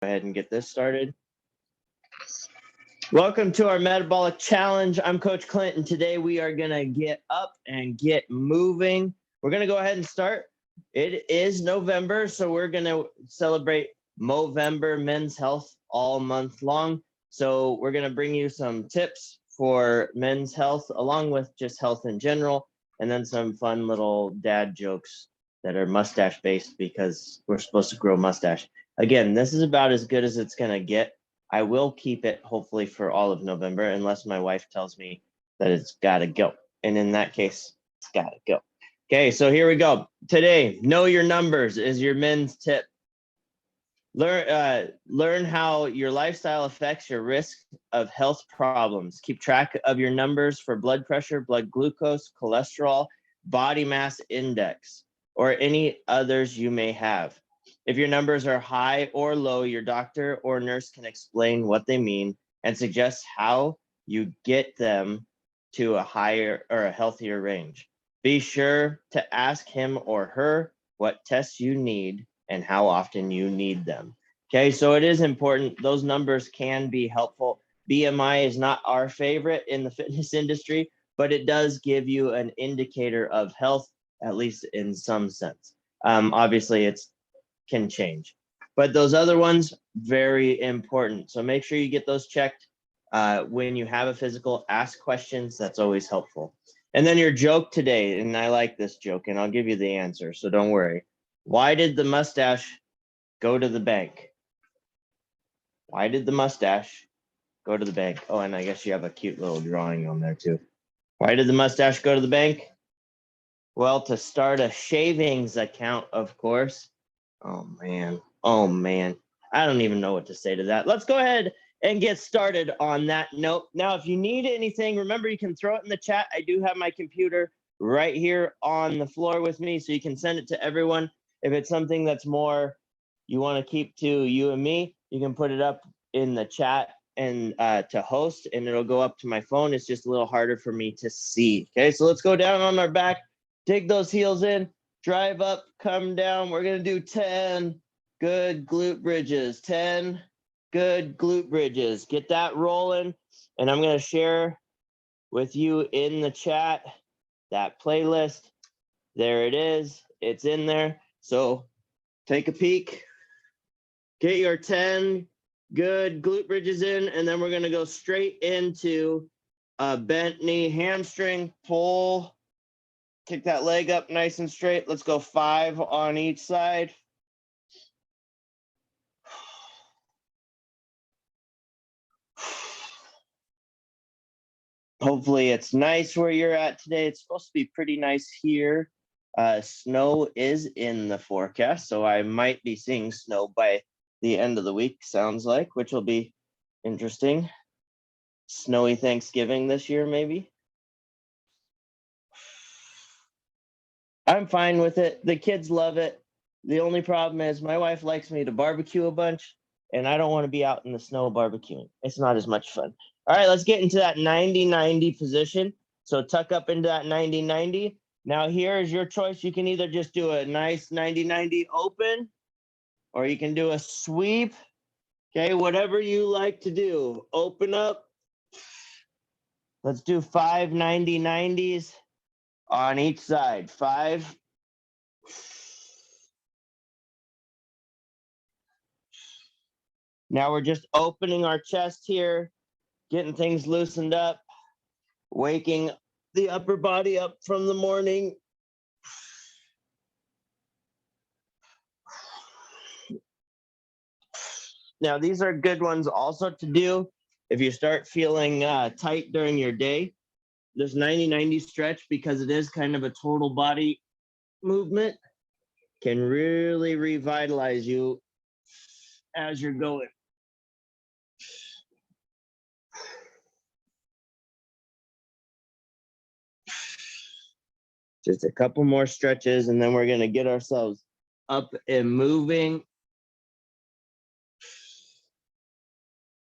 Go ahead and get this started. Welcome to our Metabolic Challenge. I'm Coach Clint, and today we are going to get up and get moving. We're going to go ahead and start. It is November, so we're going to celebrate Movember Men's Health all month long. So we're going to bring you some tips for men's health, along with just health in general, and then some fun little dad jokes that are mustache-based because we're supposed to grow mustache. Again, this is about as good as it's going to get. I will keep it hopefully for all of November unless my wife tells me that it's got to go. And in that case, it's got to go. Okay, so here we go. Today, know your numbers is your men's tip. Learn how your lifestyle affects your risk of health problems. Keep track of your numbers for blood pressure, blood glucose, cholesterol, body mass index, or any others you may have. If your numbers are high or low, your doctor or nurse can explain what they mean and suggest how you get them to a higher or a healthier range. Be sure to ask him or her what tests you need and how often you need them. Okay, so it is important. Those numbers can be helpful. BMI is not our favorite in the fitness industry, but it does give you an indicator of health, at least in some sense. Obviously, it's can change, but those other ones, very important. So make sure you get those checked. When you have a physical, ask questions. That's always helpful. And then your joke today, and I like this joke, and I'll give you the answer, so don't worry. Why did the mustache go to the bank? Why did the mustache go to the bank? Oh, and I guess you have a cute little drawing on there too. Why did the mustache go to the bank? Well, to start a shavings account, of course. Oh, man. I don't even know what to say to that. Let's go ahead and get started on that note. Now, if you need anything, remember you can throw it in the chat. I do have my computer right here on the floor with me, so you can send it to everyone. If it's something that's more you want to keep to you and me, you can put it up in the chat and to host, and it'll go up to my phone. It's just a little harder for me to see. Okay, so let's go down on our back, dig those heels in. Drive up, come down. We're going to do 10 good glute bridges. 10 good glute bridges. Get that rolling. And I'm going to share with you in the chat that playlist. There it is. It's in there. So take a peek. Get your 10 good glute bridges in. And then we're going to go straight into a bent knee hamstring pull. Kick that leg up nice and straight. Let's go 5 on each side. Hopefully it's nice where you're at today. It's supposed to be pretty nice here. Snow is in the forecast, so I might be seeing snow by the end of the week, sounds like, which will be interesting. Snowy Thanksgiving this year, maybe. I'm fine with it. The kids love it. The only problem is my wife likes me to barbecue a bunch, and I don't want to be out in the snow barbecuing. It's not as much fun. All right, let's get into that 90-90 position. So tuck up into that 90-90. Now here is your choice. You can either just do a nice 90-90 open, or you can do a sweep. Okay, whatever you like to do. Open up. Let's do 5 90-90s. On each side, 5. Now we're just opening our chest here, getting things loosened up, waking the upper body up from the morning. Now these are good ones also to do if you start feeling tight during your day. This 90-90 stretch, because it is kind of a total body movement, can really revitalize you as you're going. Just a couple more stretches, and then we're going to get ourselves up and moving.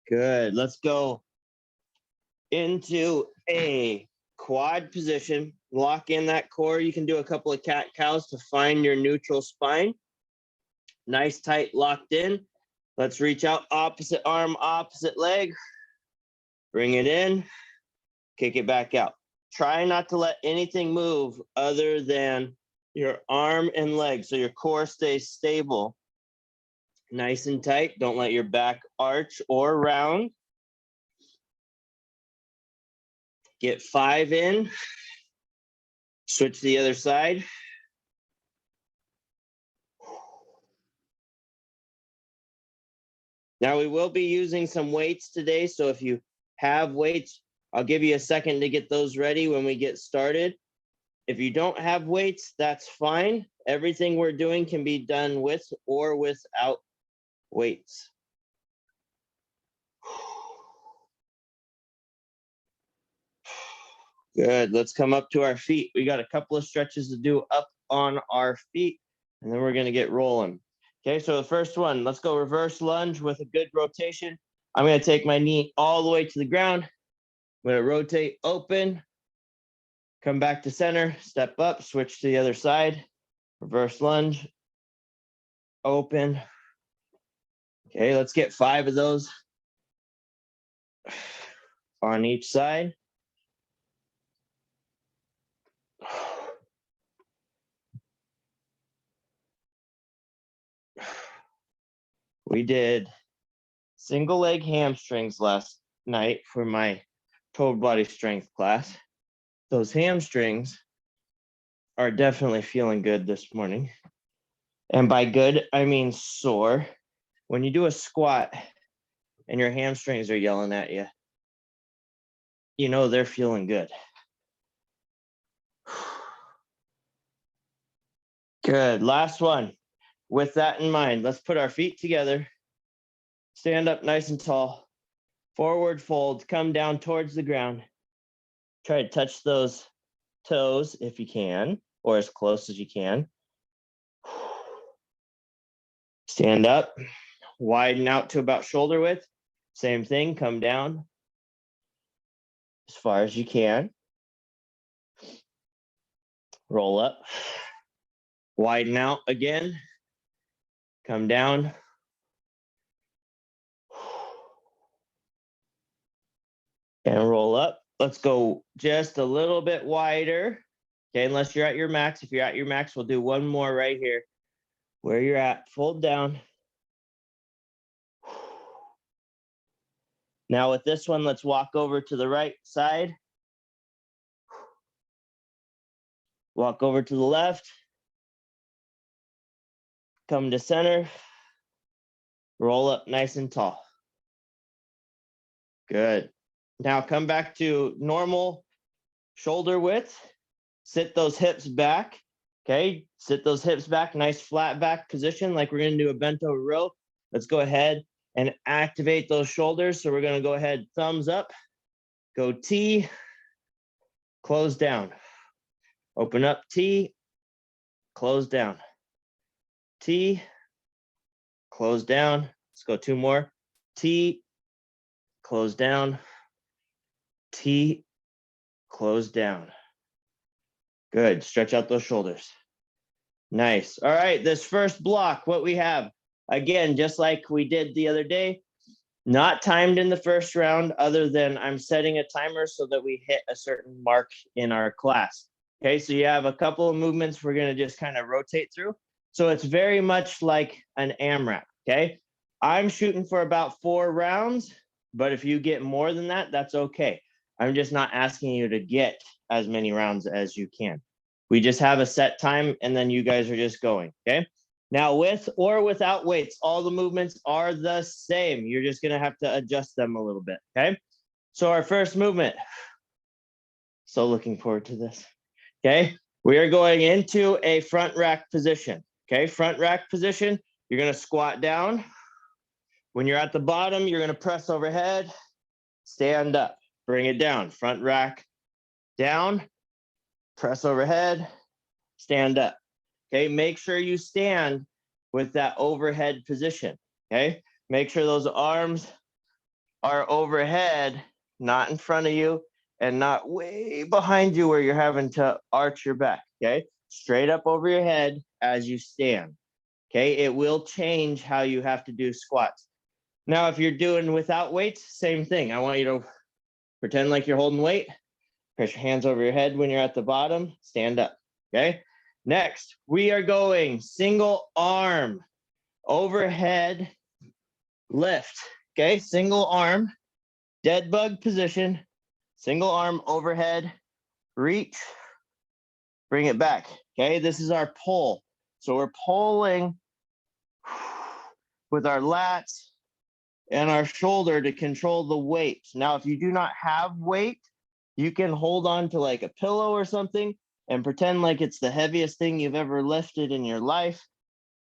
Good. Let's go into a quad position. Lock in that core. You can do a couple of cat cows to find your neutral spine. Nice, tight, locked in. Let's reach out, opposite arm, opposite leg. Bring it in, kick it back out. Try not to let anything move other than your arm and leg, so your core stays stable. Nice and tight. Don't let your back arch or round. Get 5 in. Switch to the other side. Now we will be using some weights today, so if you have weights, I'll give you a second to get those ready when we get started. If you don't have weights, that's fine. Everything we're doing can be done with or without weights. Good. Let's come up to our feet. We got a couple of stretches to do up on our feet, and then we're going to get rolling. Okay, so the first one, let's go reverse lunge with a good rotation. I'm going to take my knee all the way to the ground. I'm going to rotate open, come back to center, step up, switch to the other side, reverse lunge, open. Okay, let's get 5 of those on each side. We did single leg hamstrings last night for my total body strength class. Those hamstrings are definitely feeling good this morning. And by good, I mean sore. When you do a squat and your hamstrings are yelling at you, you know they're feeling good. Good. Last one. With that in mind, let's put our feet together. Stand up nice and tall. Forward fold. Come down towards the ground. Try to touch those toes if you can, or as close as you can. Stand up. Widen out to about shoulder width. Same thing. Come down as far as you can. Roll up. Widen out again. Come down. And roll up. Let's go just a little bit wider. Okay, unless you're at your max. If you're at your max, we'll do one more right here. Where you're at, fold down. Now with this one, let's walk over to the right side. Walk over to the left. Come to center. Roll up nice and tall. Good. Now come back to normal shoulder width. Sit those hips back. Okay, sit those hips back, nice flat back position like we're going to do a bent over row. Let's go ahead and activate those shoulders. So we're going to go ahead, thumbs up, go T, close down. Open up T, close down. T, close down. Let's go 2 more. T, close down. T, close down. Good. Stretch out those shoulders. Nice. All right. This first block, what we have, again, just like we did the other day, not timed in the first round, other than I'm setting a timer so that we hit a certain mark in our class. Okay. So you have a couple of movements we're going to just kind of rotate through. So it's very much like an AMRAP. Okay. I'm shooting for about 4 rounds, but if you get more than that, that's okay. I'm just not asking you to get as many rounds as you can. We just have a set time and then you guys are just going, okay? Now with or without weights, all the movements are the same. You're just gonna have to adjust them a little bit, okay? So our first movement, so looking forward to this, okay? We are going into a front rack position, okay? Front rack position, you're gonna squat down. When you're at the bottom, you're gonna press overhead, stand up. Bring it down, front rack, down, press overhead, stand up. Okay, make sure you stand with that overhead position. Okay, make sure those arms are overhead, not in front of you and not way behind you where you're having to arch your back. Okay, straight up over your head as you stand. Okay, it will change how you have to do squats. Now, if you're doing without weights, same thing. I want you to pretend like you're holding weight. Press your hands over your head when you're at the bottom. Stand up. Okay. Next, we are going single arm overhead lift. Okay. Single arm, dead bug position, single arm overhead, reach, bring it back. Okay. This is our pull. So we're pulling with our lats and our shoulder to control the weight. Now, if you do not have weight, you can hold on to like a pillow or something and pretend like it's the heaviest thing you've ever lifted in your life.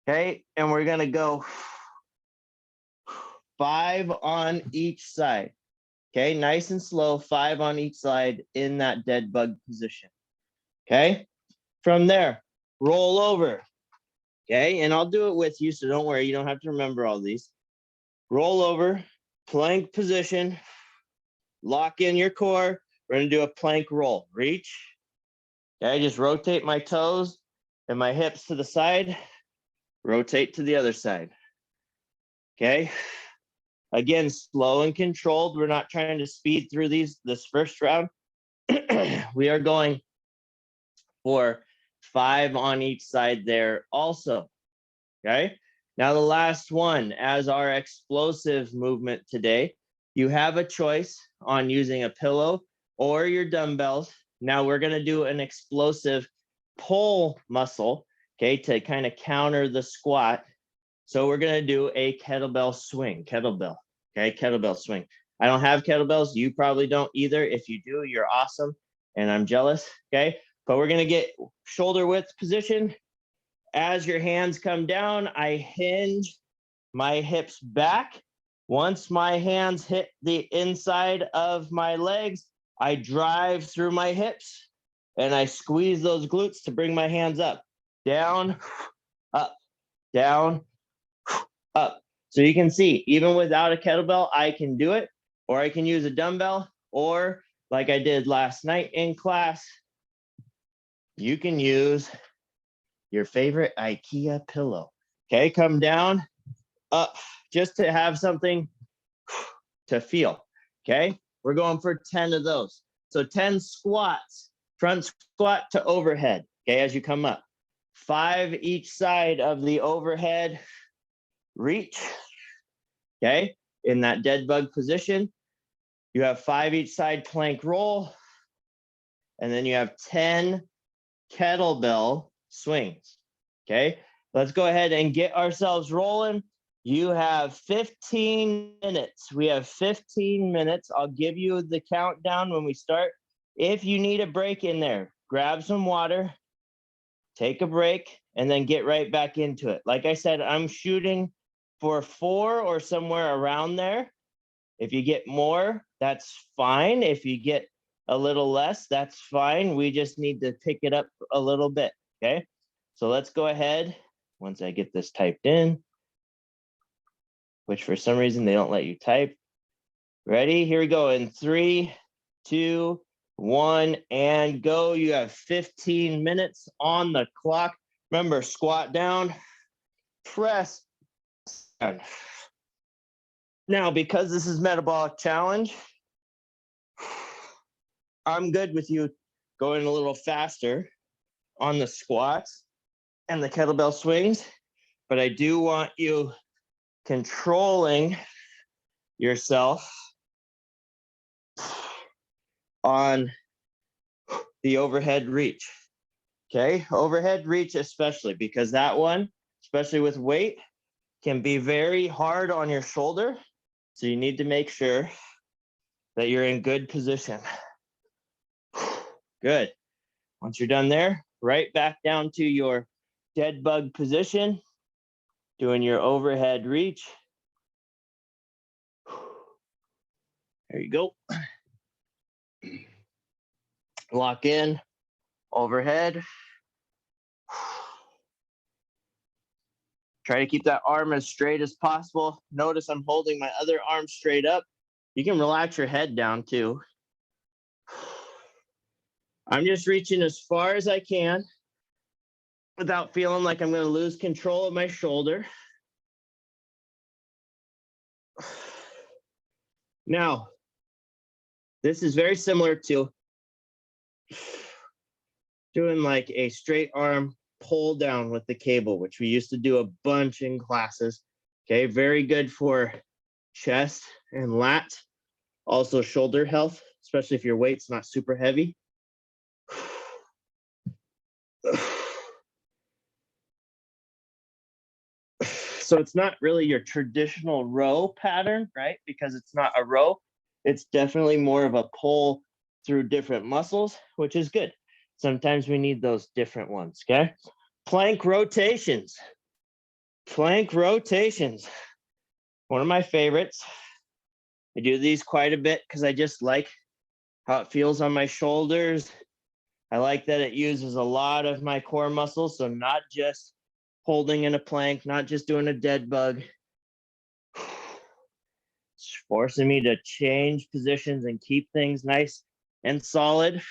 Okay, and we're gonna go 5 on each side. Okay, nice and slow, 5 on each side in that dead bug position. Okay, from there, roll over. Okay, and I'll do it with you, so don't worry, you don't have to remember all these. Roll over, plank position, lock in your core. We're gonna do a plank roll. Reach. Okay, just rotate my toes and my hips to the side. Rotate to the other side. Okay. Again, slow and controlled. We're not trying to speed through this first round. We are going for 5 on each side there also. Okay. Now the last one, as our explosive movement today, you have a choice on using a pillow or your dumbbells. Now we're going to do an explosive pull muscle, okay, to kind of counter the squat. So we're going to do a kettlebell swing, kettlebell, okay, kettlebell swing. I don't have kettlebells. You probably don't either. If you do, you're awesome, and I'm jealous, okay? But we're going to get shoulder width position. As your hands come down, I hinge my hips back. Once my hands hit the inside of my legs, I drive through my hips and I squeeze those glutes to bring my hands up, down, up, down, up. So you can see, even without a kettlebell, I can do it, or I can use a dumbbell, or like I did last night in class, you can use your favorite IKEA pillow. Okay, come down, up, just to have something to feel. Okay, we're going for 10 of those. So 10 squats, front squat to overhead. Okay, as you come up, 5 each side of the overhead reach. Okay, in that dead bug position, you have 5 each side plank roll, and then you have 10 kettlebell swings. Okay, let's go ahead and get ourselves rolling. You have 15 minutes. We have 15 minutes. I'll give you the countdown when we start. If you need a break in there, grab some water, take a break, and then get right back into it. Like I said, I'm shooting for 4 or somewhere around there. If you get more, that's fine. If you get a little less, that's fine. We just need to pick it up a little bit, okay? So let's go ahead, once I get this typed in, which for some reason they don't let you type. Ready? Here we go. In 3, 2, 1, and go. You have 15 minutes on the clock. Remember, squat down, press down. Now, because this is metabolic challenge, I'm good with you going a little faster on the squats and the kettlebell swings, but I do want you controlling yourself on the overhead reach. Okay, overhead reach especially, because that one, especially with weight, can be very hard on your shoulder. So you need to make sure that you're in good position. Good. Once you're done there, right back down to your dead bug position, doing your overhead reach. There you go. Lock in, overhead. Try to keep that arm as straight as possible. Notice I'm holding my other arm straight up. You can relax your head down too. I'm just reaching as far as I can. without feeling like I'm going to lose control of my shoulder. Now, this is very similar to doing like a straight arm pull down with the cable, which we used to do a bunch in classes. Okay, very good for chest and lat, also shoulder health, especially if your weight's not super heavy. So it's not really your traditional row pattern, right? Because it's not a row. It's definitely more of a pull through different muscles, which is good. Sometimes we need those different ones, okay? Plank rotations. Plank rotations. One of my favorites. I do these quite a bit because I just like how it feels on my shoulders. I like that it uses a lot of my core muscles, so not just holding in a plank, not just doing a dead bug. It's forcing me to change positions and keep things nice and solid.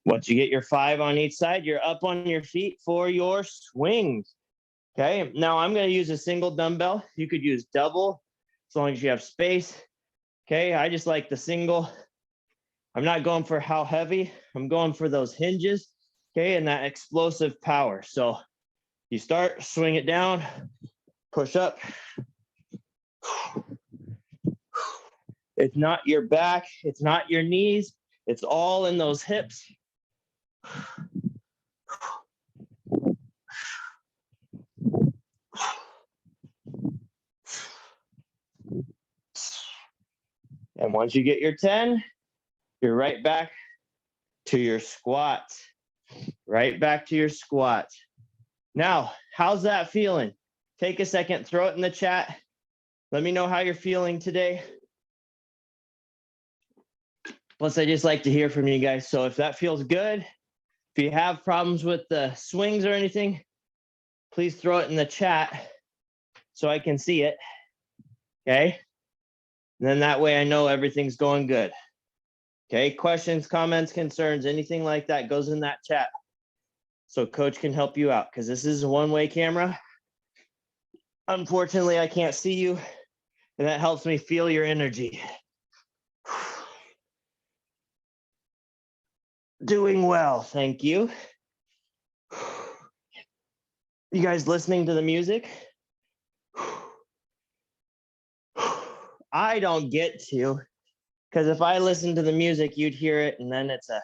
Once you get your 5 on each side, you're up on your feet for your swings. Okay, now I'm going to use a single dumbbell. You could use double as long as you have space. Okay, I just like the single. I'm not going for how heavy. I'm going for those hinges, okay, and that explosive power. So you start, swing it down, push up. It's not your back. It's not your knees. It's all in those hips. And once you get your 10, you're right back to your squat. Right back to your squat. Now, how's that feeling? Take a second, throw it in the chat. Let me know how you're feeling today. Plus, I just like to hear from you guys. So if that feels good, if you have problems with the swings or anything, please throw it in the chat so I can see it. Okay. And then that way I know everything's going good. Okay. Questions, comments, concerns, anything like that goes in that chat. So coach can help you out because this is a one-way camera. Unfortunately, I can't see you, and that helps me feel your energy. Doing well, thank you. You guys listening to the music? I don't get to, because if I listen to the music, you'd hear it, and then it's a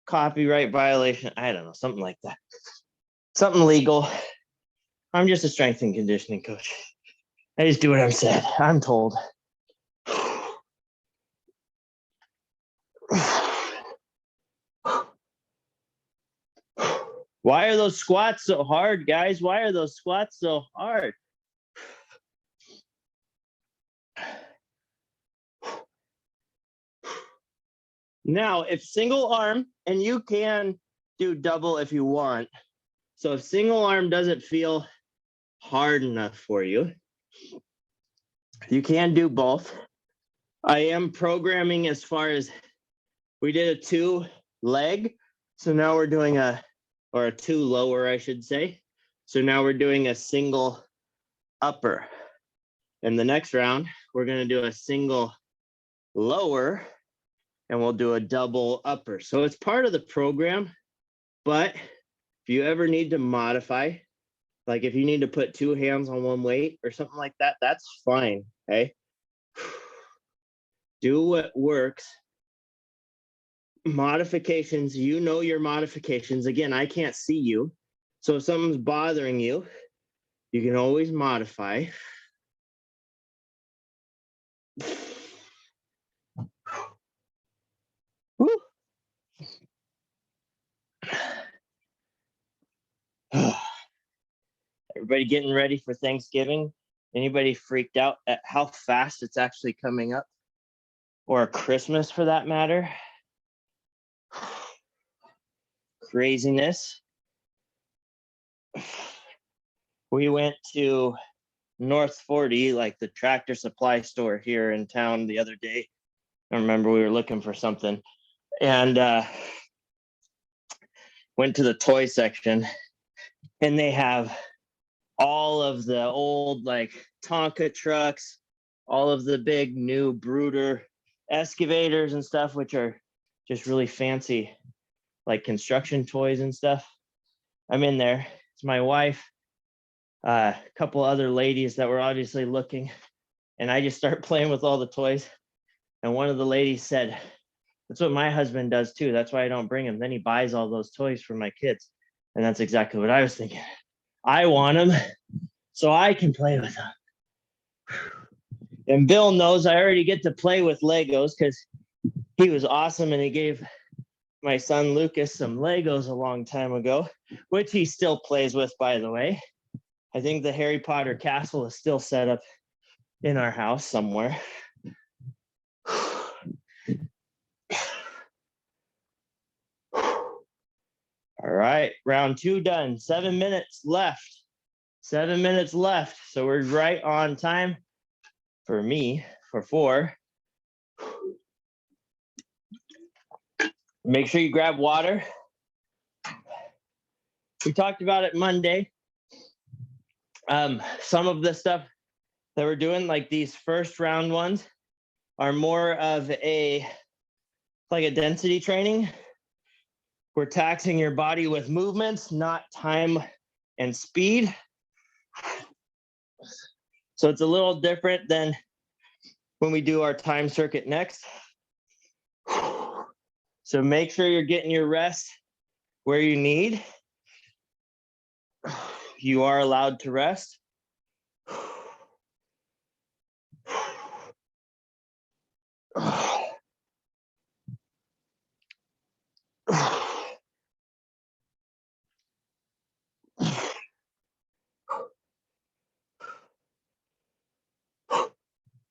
copyright violation. I don't know, something like that. Something legal. I'm just a strength and conditioning coach. I just do what I'm said. I'm told. Why are those squats so hard, guys? Why are those squats so hard? Now, if single arm, and you can do double if you want. So if single arm doesn't feel hard enough for you, you can do both. I am programming as far as we did a 2 leg. So now we're doing a 2 lower, I should say. So now we're doing a single upper. And the next round, we're going to do a single lower, and we'll do a double upper. So it's part of the program, but if you ever need to modify, like if you need to put 2 hands on one weight or something like that, that's fine, okay? Do what works. Modifications, you know your modifications. Again, I can't see you. So if something's bothering you, you can always modify. Woo. Everybody getting ready for Thanksgiving? Anybody freaked out at how fast it's actually coming up? Or Christmas for that matter? Craziness. We went to North 40, like the Tractor Supply store here in town the other day. I remember we were looking for something and went to the toy section, and they have all of the old like Tonka trucks, all of the big new Brooder excavators and stuff, which are just really fancy, like construction toys and stuff. I'm in there. It's my wife, a couple other ladies that were obviously looking, and I just start playing with all the toys. And one of the ladies said, "That's what my husband does too. That's why I don't bring him. Then he buys all those toys for my kids." And that's exactly what I was thinking. I want them so I can play with them. And Bill knows I already get to play with Legos because he was awesome and he gave my son Lucas some Legos a long time ago, which he still plays with, by the way. I think the Harry Potter castle is still set up in our house somewhere. All right, round 2 done. 7 minutes left. 7 minutes left. So we're right on time for me for 4. Make sure you grab water. We talked about it Monday. Some of the stuff that we're doing, like these first round ones, are more of a density training. We're taxing your body with movements, not time and speed. So it's a little different than when we do our time circuit next. So make sure you're getting your rest where you need. You are allowed to rest.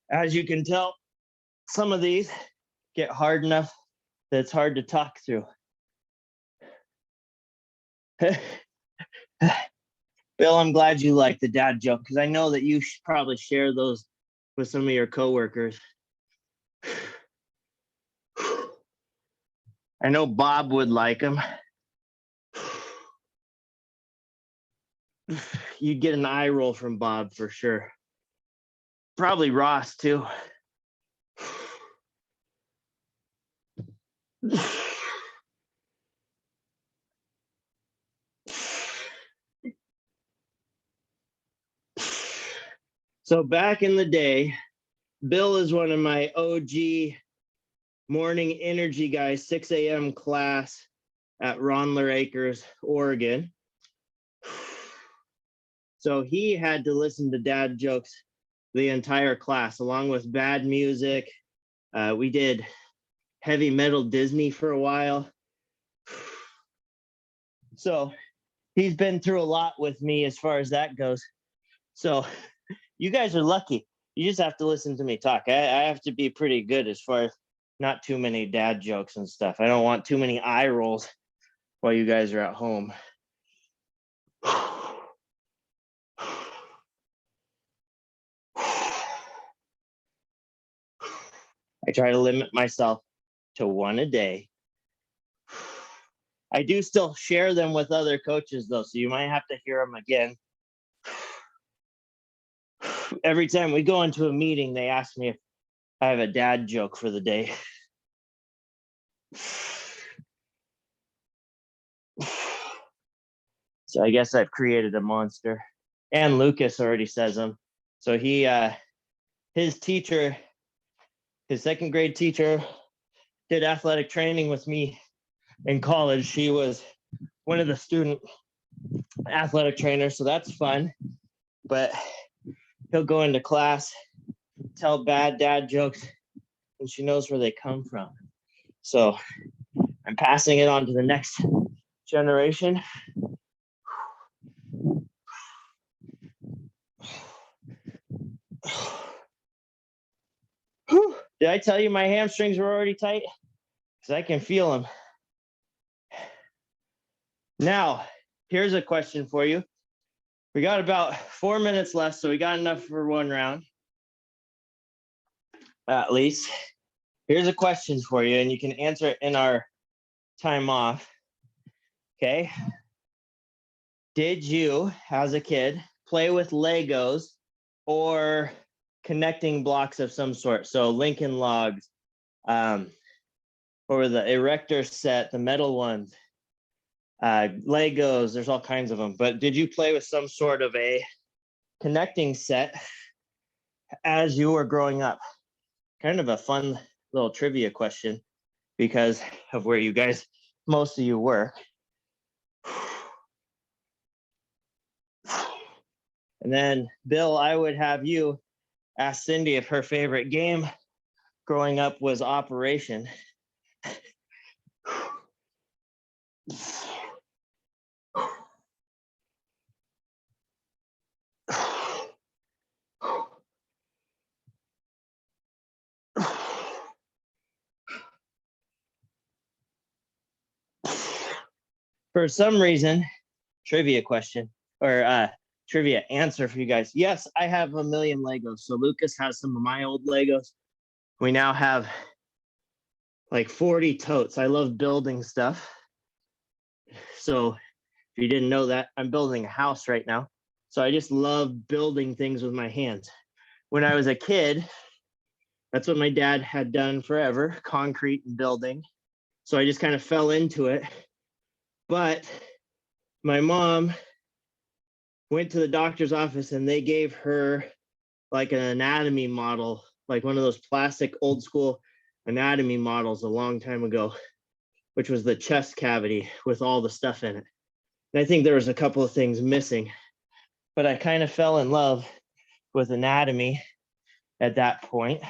As you can tell, some of these get hard enough that it's hard to talk through. Bill, I'm glad you like the dad joke because I know that you should probably share those with some of your coworkers. I know Bob would like them. You'd get an eye roll from Bob for sure. Probably Ross too. So back in the day, Bill is one of my OG morning energy guys, 6 a.m. class at Ronler Acres, Oregon. So he had to listen to dad jokes the entire class, along with bad music. We did heavy metal Disney for a while. So he's been through a lot with me as far as that goes. So you guys are lucky. You just have to listen to me talk. I have to be pretty good as far as not too many dad jokes and stuff. I don't want too many eye rolls while you guys are at home. I try to limit myself to 1 a day. I do still share them with other coaches though, so you might have to hear them again. Every time we go into a meeting, they ask me if I have a dad joke for the day. So I guess I've created a monster. And Lucas already says them. So he, his teacher, his 2nd grade teacher, did athletic training with me in college. She was one of the student athletic trainers, so that's fun. But he'll go into class, tell bad dad jokes, and she knows where they come from. So I'm passing it on to the next generation. Did I tell you my hamstrings were already tight? Because I can feel them. Now, here's a question for you. We got about 4 minutes left, so we got enough for one round, at least. Here's a question for you, and you can answer it in our time off. Okay. Did you, as a kid, play with Legos or connecting blocks of some sort? So Lincoln logs, or the erector set, the metal ones, Legos, there's all kinds of them. But did you play with some sort of a connecting set as you were growing up? Kind of a fun little trivia question because of where you guys, most of you work. And then, Bill, I would have you ask Cindy if her favorite game growing up was Operation. For some reason, trivia question or trivia answer for you guys. Yes, I have a million Legos. So Lucas has some of my old Legos. We now have like 40 totes. I love building stuff. So if you didn't know that, I'm building a house right now. So I just love building things with my hands. When I was a kid, that's what my dad had done forever, concrete and building. So I just kind of fell into it. But my mom went to the doctor's office and they gave her like an anatomy model, like one of those plastic old school anatomy models a long time ago, which was the chest cavity with all the stuff in it. And I think there was a couple of things missing, but I kind of fell in love with anatomy at that point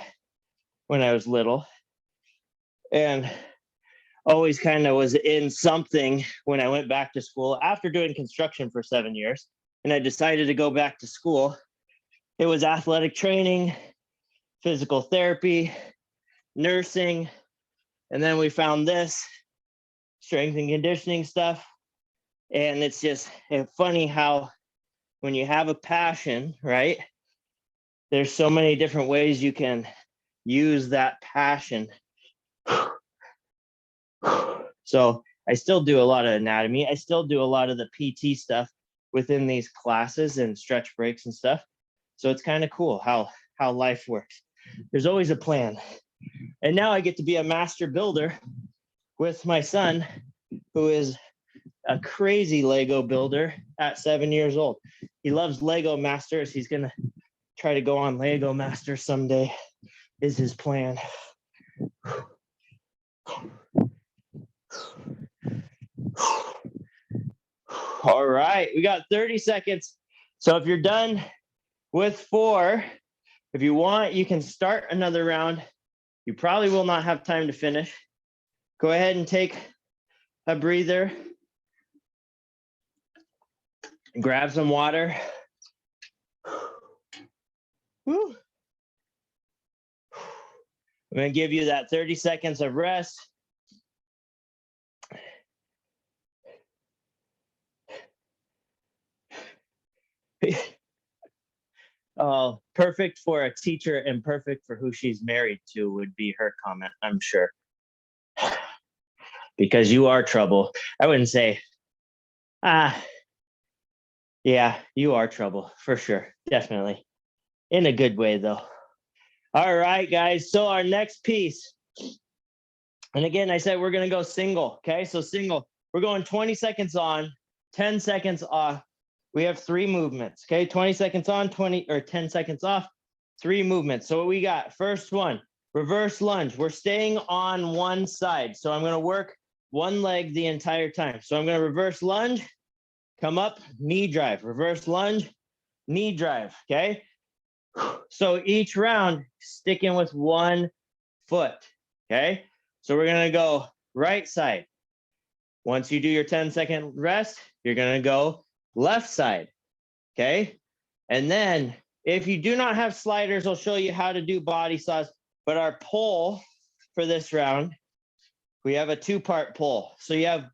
when I was little, and always kind of was in something when I went back to school after doing construction for 7 years. And I decided to go back to school. It was athletic training, physical therapy, nursing, and then we found this strength and conditioning stuff. And it's just funny how when you have a passion, right, there's so many different ways you can use that passion. So I still do a lot of anatomy. I still do a lot of the PT stuff within these classes and stretch breaks and stuff. So it's kind of cool how life works. There's always a plan. And now I get to be a master builder with my son, who is a crazy Lego builder at 7 years old. He loves Lego Masters. He's going to try to go on Lego Masters someday, is his plan. All right, we got 30 seconds. So if you're done with 4, if you want, you can start another round. You probably will not have time to finish. Go ahead and take a breather. Grab some water. Whew. I'm going to give you that 30 seconds of rest. Oh, perfect for a teacher and perfect for who she's married to would be her comment, I'm sure. Because you are trouble. I wouldn't say, yeah, you are trouble for sure. Definitely. In a good way, though. All right, guys. So our next piece. And again, I said we're going to go single. Okay. So single. We're going 20 seconds on, 10 seconds off. We have 3 movements. Okay. 20 seconds on, 10 seconds off, 3 movements. So what we got, first one, reverse lunge. We're staying on one side. So I'm going to work one leg the entire time. So I'm going to reverse lunge, come up, knee drive, reverse lunge, knee drive. Okay. So each round, sticking with one foot. Okay. So we're going to go right side. Once you do your 10-second rest, you're going to go left side. Okay. And then if you do not have sliders, I'll show you how to do body saws. But our pull for this round, we have a 2-part pull. So you have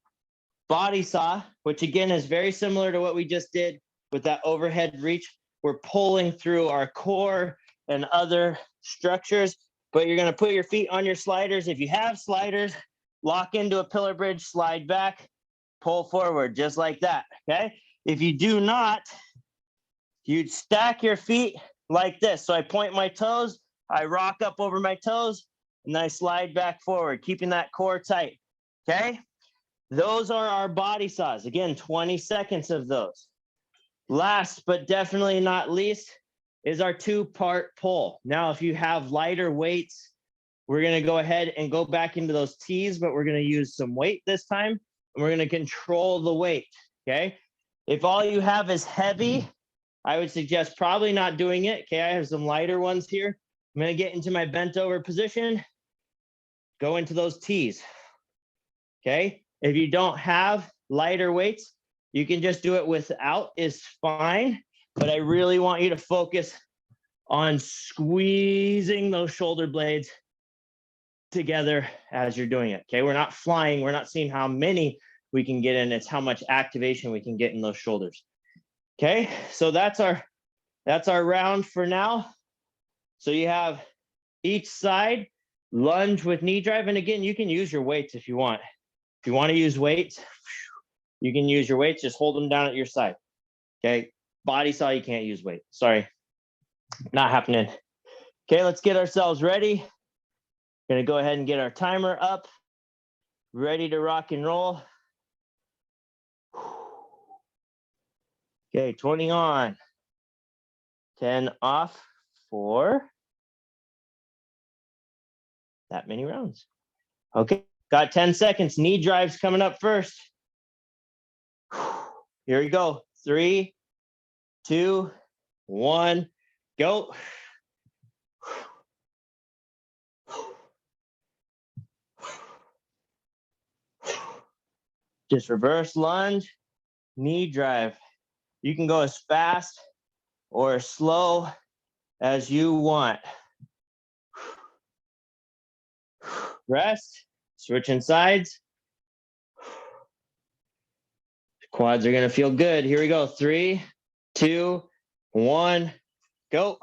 body saw, which again is very similar to what we just did with that overhead reach, we're pulling through our core and other structures, but you're going to put your feet on your sliders. If you have sliders, lock into a pillar bridge, slide back, pull forward, just like that, okay? If you do not, you'd stack your feet like this. So I point my toes, I rock up over my toes, and then I slide back forward, keeping that core tight, okay? Those are our body saws. Again, 20 seconds of those. Last, but definitely not least, is our 2-part pull. Now, if you have lighter weights, we're gonna go ahead and go back into those T's, but we're gonna use some weight this time, and we're gonna control the weight, okay? If all you have is heavy, I would suggest probably not doing it, okay? I have some lighter ones here. I'm gonna get into my bent over position, go into those T's, okay? If you don't have lighter weights, you can just do it without, is fine, but I really want you to focus on squeezing those shoulder blades together as you're doing it, okay? We're not flying, we're not seeing how many we can get in, it's how much activation we can get in those shoulders. Okay, so that's our round for now. So you have each side lunge with knee drive, and again, you can use your weights if you want. If you want to use weights, you can use your weights, just hold them down at your side. Okay, body saw, you can't use weight. Sorry, not happening. Okay, let's get ourselves ready. Gonna go ahead and get our timer up, ready to rock and roll. Okay, 20 on, 10 off for that many rounds. Okay, got 10 seconds. Knee drives coming up first. Here we go. 3, 2, 1, go. Just reverse lunge, knee drive. You can go as fast or as slow as you want. Rest, switching sides. Quads are gonna feel good. Here we go. 3, 2, 1, go.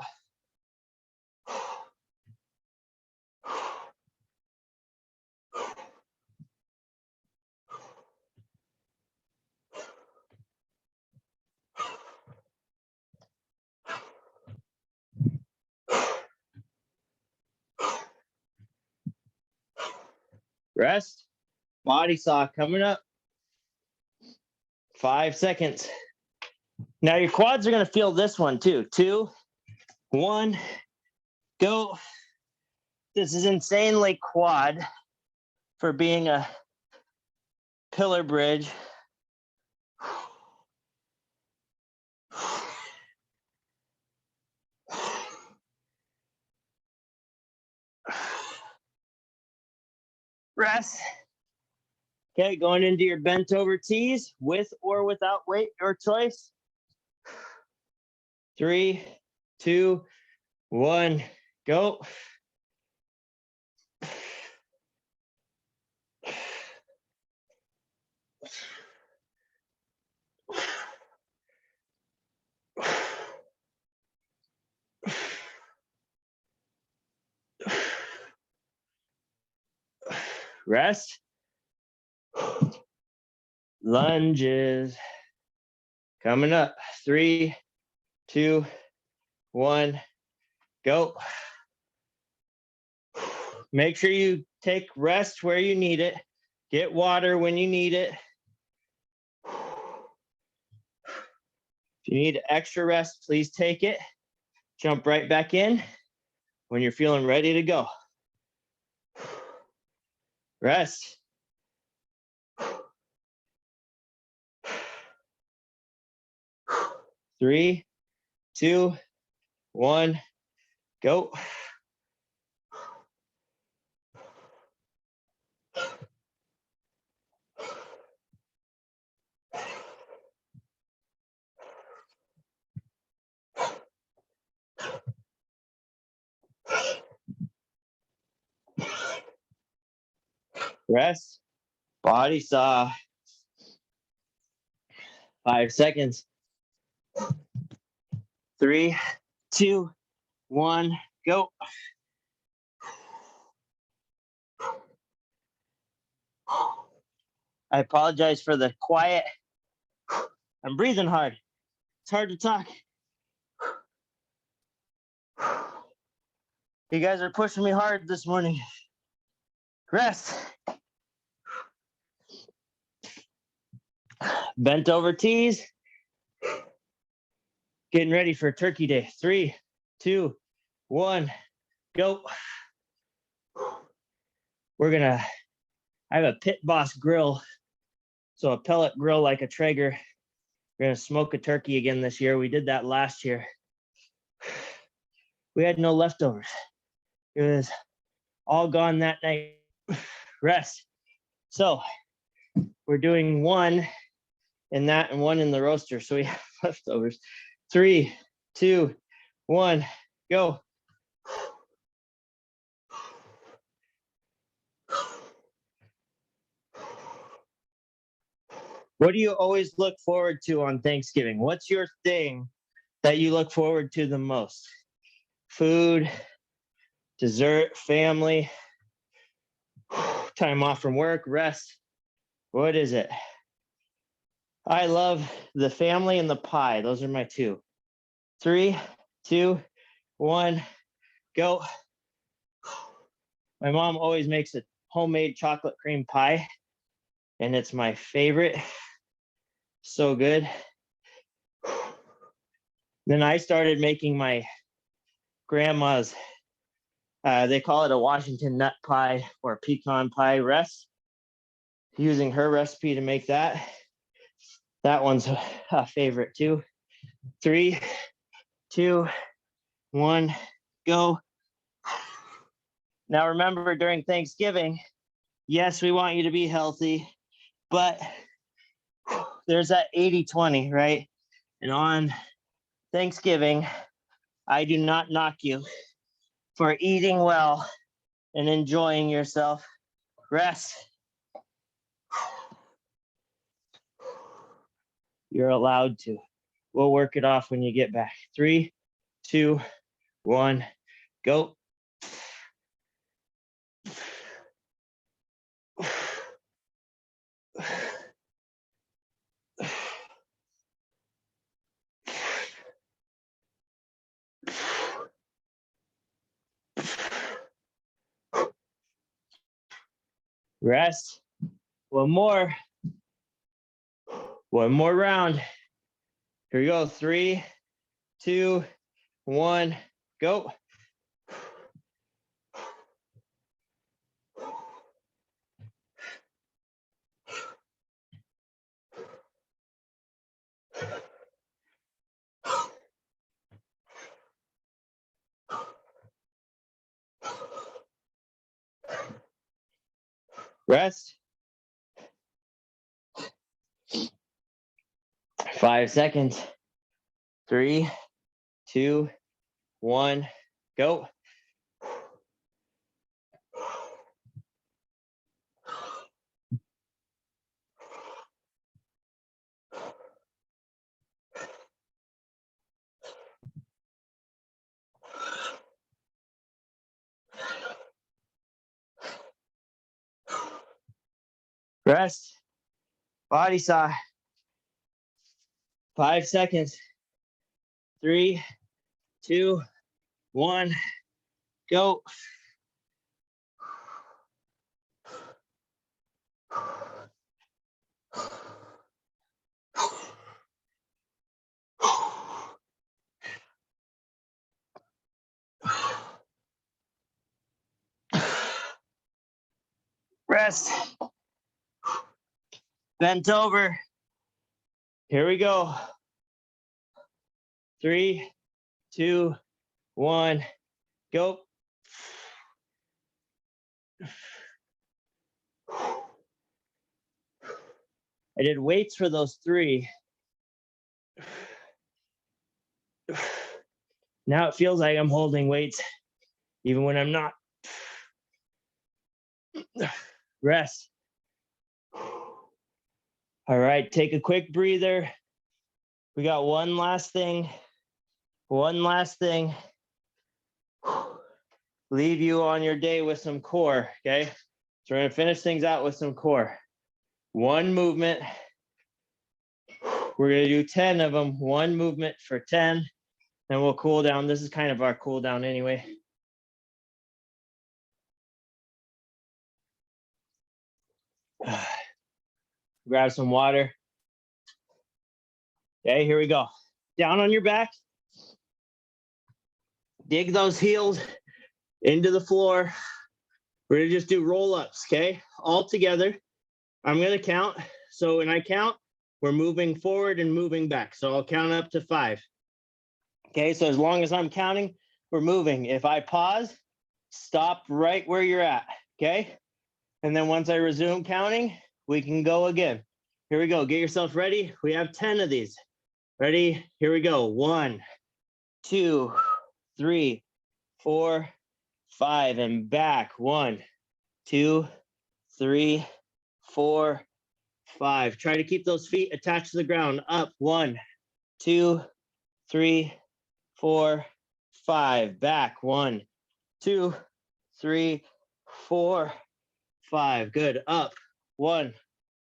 Rest, body saw coming up. 5 seconds. Now your quads are gonna feel this one too. 2, 1, go. This is insanely quad for being a pillar bridge. Rest. Okay, going into your bent over T's with or without weight, your choice. 3, 2, 1, go. Rest. Lunges coming up. 3, 2, 1, go. Make sure you take rest where you need it. Get water when you need it. If you need extra rest, please take it. Jump right back in when you're feeling ready to go. Rest. Three, 2, 1, go. Rest. Body saw. 5 seconds. 3, 2, 1, go. I apologize for the quiet. I'm breathing hard. It's hard to talk. You guys are pushing me hard this morning. Rest. Bent over tees. Getting ready for turkey day. 3, 2, 1, go. I have a Pit Boss grill. So a pellet grill like a Traeger. We're gonna smoke a turkey again this year. We did that last year. We had no leftovers. It was all gone that night. Rest. So we're doing one in that and one in the roaster. So we have leftovers. 3, 2, 1, go. What do you always look forward to on Thanksgiving? What's your thing that you look forward to the most? Food, dessert, family, time off from work, rest. What is it? I love the family and the pie. Those are my two. 3, 2, 1, go. My mom always makes a homemade chocolate cream pie, and it's my favorite. So good. Then I started making my grandma's, they call it a Washington nut pie or pecan pie rest, using her recipe to make that. That one's a favorite too. 3, 2, 1, go. Now remember, during Thanksgiving, yes, we want you to be healthy, but there's that 80-20, right? And on Thanksgiving, I do not knock you for eating well and enjoying yourself. Rest. You're allowed to. We'll work it off when you get back. 3, 2, 1, go. Rest. One more round. Here we go. 3, 2, 1, go. Rest. 5 seconds. 3, 2, 1, go. Rest. Body saw. 5 seconds. 3, 2, 1, go. Rest. Bent over. Here we go. 3, 2, 1, go. I did weights for those 3. Now it feels like I'm holding weights, even when I'm not. Rest. All right, take a quick breather. We got one last thing. One last thing. Leave you on your day with some core, okay? So we're gonna finish things out with some core. One movement. We're gonna do 10 of them, one movement for 10, and we'll cool down. This is kind of our cool down anyway. Grab some water. Okay, here we go. Down on your back. Dig those heels into the floor. We're gonna just do roll-ups, okay? All together. I'm gonna count. So when I count, we're moving forward and moving back. So I'll count up to 5. Okay, so as long as I'm counting, we're moving. If I pause, stop right where you're at, okay? And then once I resume counting, we can go again. Here we go. Get yourself ready. We have 10 of these. Ready? Here we go. 1, 2, 3, 4, 5, and back. 1, 2, 3, 4, 5. Try to keep those feet attached to the ground. Up. 1, 2, 3, 4, 5. Back. 1, 2, 3, 4, 5. Good. Up. 1,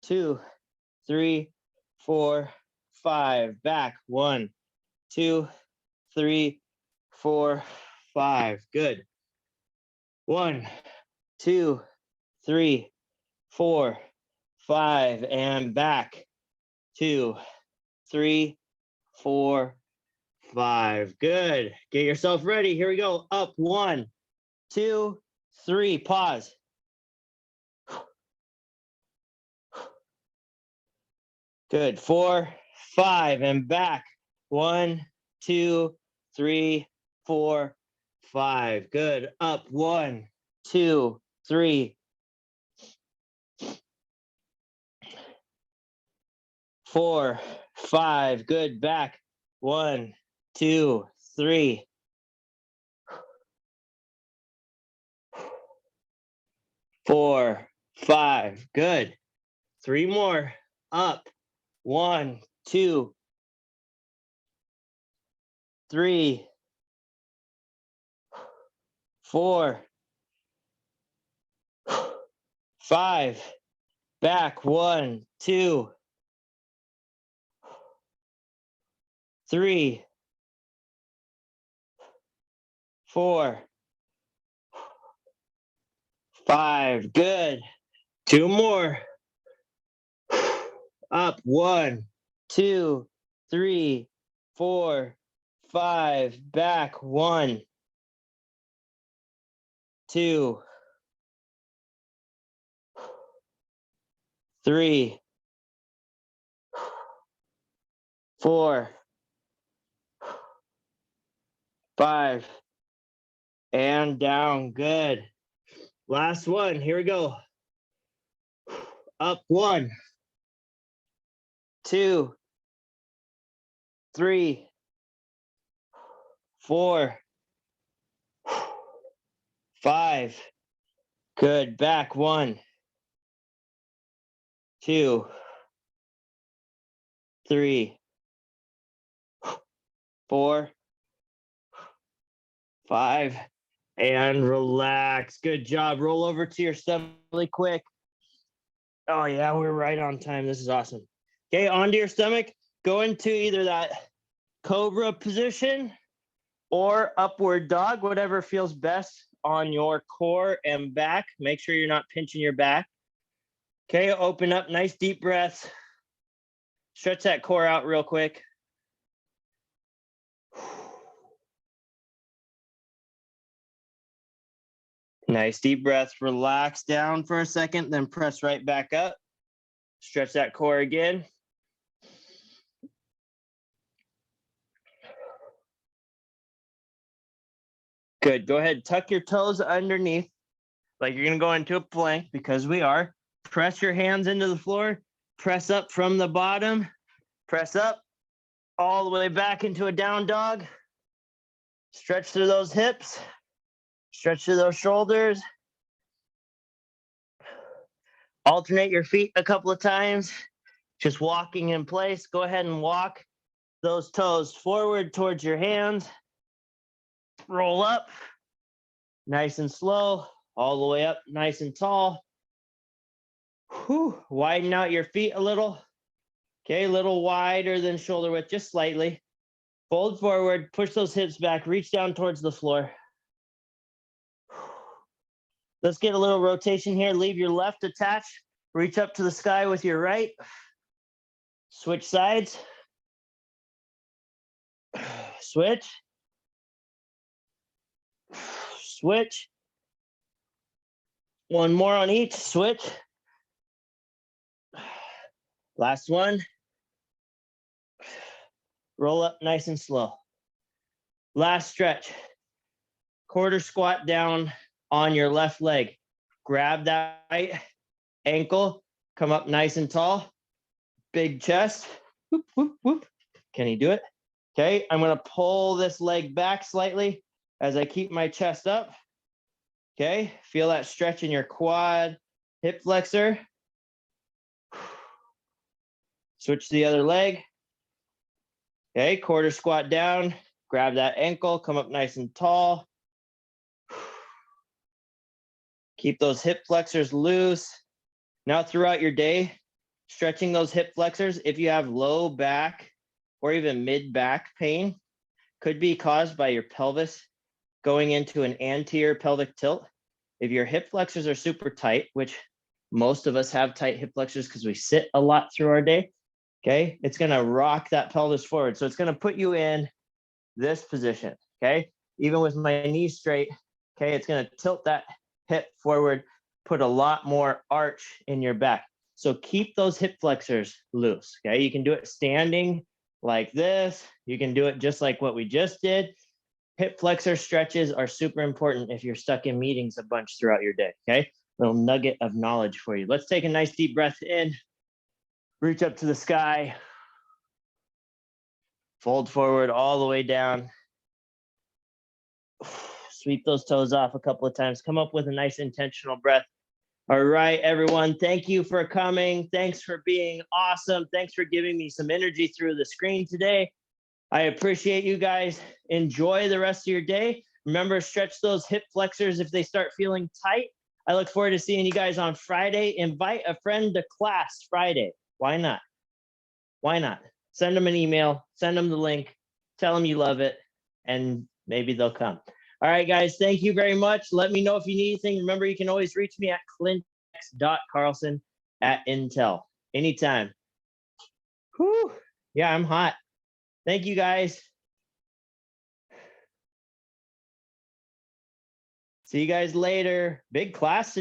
2, 3, 4, 5. Back. 1, 2, 3, 4, 5. Good. 1, 2, 3, 4, 5, and back. 2, 3, 4, 5. Good. Get yourself ready. Here we go. Up. 1, 2, 3. Pause. Good. 4, 5, and back. 1, 2, 3, 4, 5. Good. Up. 1, 2, 3, 4, 5. Good. Back. 1, 2, 3. 4, 5. Good. 3 more. Up. 1, 2, 3, 4, 5. Back. 1, 2, 3, 4, 5. Good. 2 more. Up. 1, 2, 3, 4, 5. Back. 1, 2, 3, 4, 5. And down. Good. Last one. Here we go. Up. 1, 2, 3, 4, 5. Good. Back. 1, 2, 3, 4, 5. And relax. Good job. Roll over to your stomach really quick. Oh, yeah, we're right on time. This is awesome. Okay, onto your stomach. Go into either that cobra position or upward dog, whatever feels best on your core and back. Make sure you're not pinching your back. Okay, open up, nice deep breaths. Stretch that core out real quick. Nice deep breath. Relax down for a second, then press right back up. Stretch that core again. Good. Go ahead. Tuck your toes underneath like you're going to go into a plank, because we are. Press your hands into the floor. Press up from the bottom. Press up all the way back into a down dog. Stretch through those hips. Stretch through those shoulders. Alternate your feet a couple of times. Just walking in place. Go ahead and walk those toes forward towards your hands. Roll up, nice and slow, all the way up, nice and tall. Whew. Widen out your feet a little. Okay, a little wider than shoulder width, just slightly. Fold forward, push those hips back, reach down towards the floor. Let's get a little rotation here. Leave your left attached. Reach up to the sky with your right. Switch sides. Switch. Switch. One more on each. Switch. Last one. Roll up nice and slow. Last stretch. Quarter squat down on your left leg. Grab that right ankle. Come up nice and tall. Big chest. Whoop, whoop, whoop. Can you do it? Okay, I'm going to pull this leg back slightly as I keep my chest up. Okay, feel that stretch in your quad, hip flexor. Switch to the other leg. Okay, quarter squat down, grab that ankle, come up nice and tall. Keep those hip flexors loose. Now throughout your day, stretching those hip flexors, if you have low back or even mid back pain, could be caused by your pelvis going into an anterior pelvic tilt. If your hip flexors are super tight, which most of us have tight hip flexors because we sit a lot through our day, okay, it's going to rock that pelvis forward. So it's going to put you in this position, okay? Even with my knees straight, okay, it's going to tilt that hip forward, put a lot more arch in your back. So keep those hip flexors loose, okay? You can do it standing like this. You can do it just like what we just did. Hip flexor stretches are super important if you're stuck in meetings a bunch throughout your day, okay? Little nugget of knowledge for you. Let's take a nice deep breath in. Reach up to the sky. Fold forward all the way down. Sweep those toes off a couple of times. Come up with a nice intentional breath. All right, everyone. Thank you for coming. Thanks for being awesome. Thanks for giving me some energy through the screen today. I appreciate you guys. Enjoy the rest of your day. Remember, stretch those hip flexors if they start feeling tight. I look forward to seeing you guys on Friday. Invite a friend to class Friday. Why not? Why not? Send them an email, send them the link, tell them you love it, and maybe they'll come. All right, guys, thank you very much. Let me know if you need anything. Remember, you can always reach me at clintx.carlson@intel. Anytime. Whew. Yeah, I'm hot. Thank you, guys. See you guys later. Big class today.